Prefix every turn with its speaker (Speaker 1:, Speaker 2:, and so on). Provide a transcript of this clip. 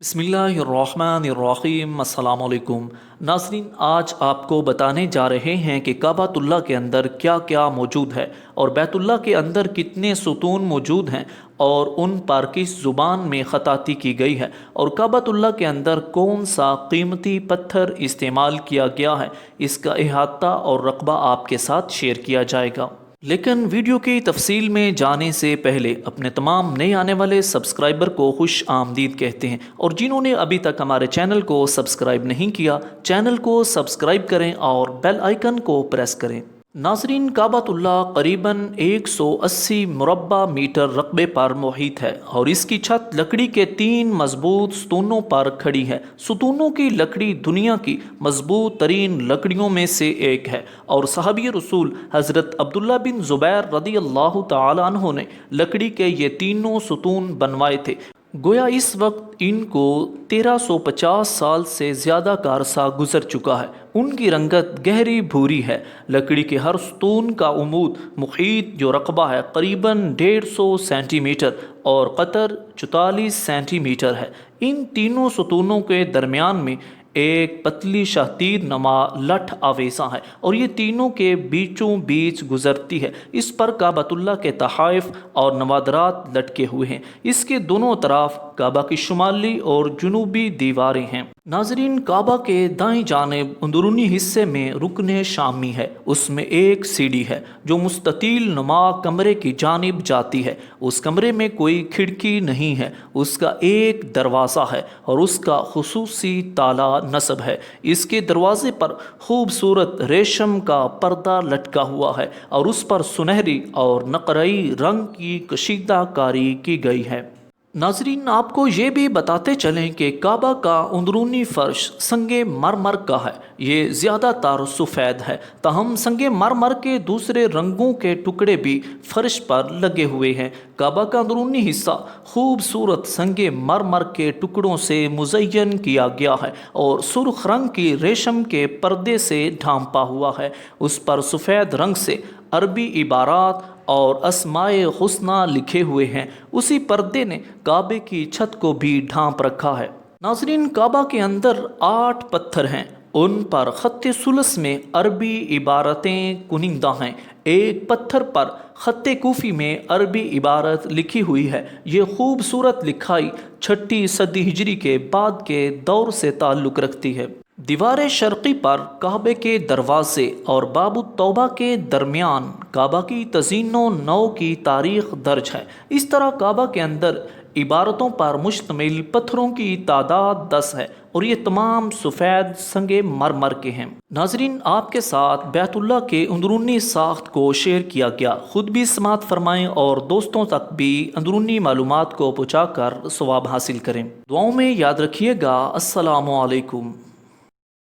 Speaker 1: बिस्मिल्लाहिर्रहमानिर्रहीम। अस्सलाम वालेकुम नाज़रीन, आज आपको बताने जा रहे हैं कि काबतुल्लाह के अंदर क्या क्या मौजूद है और बैतुल्लाह के अंदर कितने सुतून मौजूद हैं और उन पर किस ज़ुबान में ख़ताती की गई है और काबतुल्लाह के अंदर कौन सा कीमती पत्थर इस्तेमाल किया गया है। इसका इहाता और रकबा आपके साथ शेयर किया जाएगा। लेकिन वीडियो की तफसील में जाने से पहले अपने तमाम नए आने वाले सब्सक्राइबर को खुश आमदीद कहते हैं और जिन्होंने अभी तक हमारे चैनल को सब्सक्राइब नहीं किया, चैनल को सब्सक्राइब करें और बेल आइकन को प्रेस करें। नाज़रीन, काबतुल्लाह करीबन 180 मुरब्बा मीटर रकबे पर मुहित है और इसकी छत लकड़ी के 3 मजबूत सतूनों पर खड़ी है। सतूनों की लकड़ी दुनिया की मजबूत तरीन लकड़ियों में से एक है और सहाबी रसूल हज़रत अब्दुल्ला बिन ज़ुबैर रदी अल्लाह तआला अन्हु ने लकड़ी के ये तीनों सतून बनवाए थे। गोया इस वक्त इनको 1350 साल से ज़्यादा का अरसा गुजर चुका है। उनकी रंगत गहरी भूरी है। लकड़ी के हर सतून का उमूद मुहीत जो रकबा है करीबन 150 सेंटीमीटर और कतर 44 सेंटीमीटर है। इन तीनों सतूनों के दरमियान में एक पतली शहतीर नमा लठ आवेसा है और ये तीनों के बीचों बीच गुजरती है। इस पर काबतुल्लाह के तहाइफ और नवादरात लटके हुए हैं। इसके दोनों तरफ काबा की शुमाली और जुनूबी दीवारें हैं। नाजरीन, काबा के दाईं जानिब अंदरूनी हिस्से में रुकने शामी है। उसमें एक सीढ़ी है जो मुस्ततील नुमा कमरे की जानिब जाती है। उस कमरे में कोई खिड़की नहीं है। उसका एक दरवाज़ा है और उसका खुसूसी ताला नस्ब है। इसके दरवाजे पर खूबसूरत रेशम का पर्दा लटका हुआ है और उस पर सुनहरी और नकरई रंग की कशीदा कारी की गई है। नाजरीन, आपको ये भी बताते चलें कि काबा का अंदरूनी फर्श संगे मरमर का है। ये ज़्यादातर सफ़ेद है, ताहम संगे मरमर के दूसरे रंगों के टुकड़े भी फर्श पर लगे हुए हैं। काबा का अंदरूनी हिस्सा खूबसूरत संगे मरमर के टुकड़ों से मुज़य्यन किया गया है और सुर्ख रंग की रेशम के पर्दे से ढांपा हुआ है। उस पर सफ़ेद रंग से अरबी इबारात और अस्माए हुस्ना लिखे हुए हैं। उसी पर्दे ने काबे की छत को भी ढांप रखा है। नाजरीन, काबा के अंदर 8 पत्थर हैं। उन पर खत्ते सुलस में अरबी इबारतें कुनिंदा हैं। एक पत्थर पर खत्ते कूफी में अरबी इबारत लिखी हुई है। ये खूबसूरत लिखाई 6ठी सदी हिजरी के बाद के दौर से ताल्लुक़ रखती है। दीवार शर्क़ी पर काबे के दरवाज़े और बाबु तौबा के दरमियान काबा की तज़ीनो नौ की तारीख़ दर्ज है। इस तरह काबा के अंदर इबारतों पर मुश्तमिल पत्थरों की तादाद 10 है और ये तमाम सफ़ेद संगे मरमर के हैं। नाजरीन, आपके साथ बैतुल्लाह के अंदरूनी साख्त को शेयर किया गया। ख़ुद भी समात फरमाएँ और दोस्तों तक भी अंदरूनी मालूमात को पहुँचा कर सवाब हासिल करें। दुआओं में याद रखिएगा। अस्सलामु अलैकुम।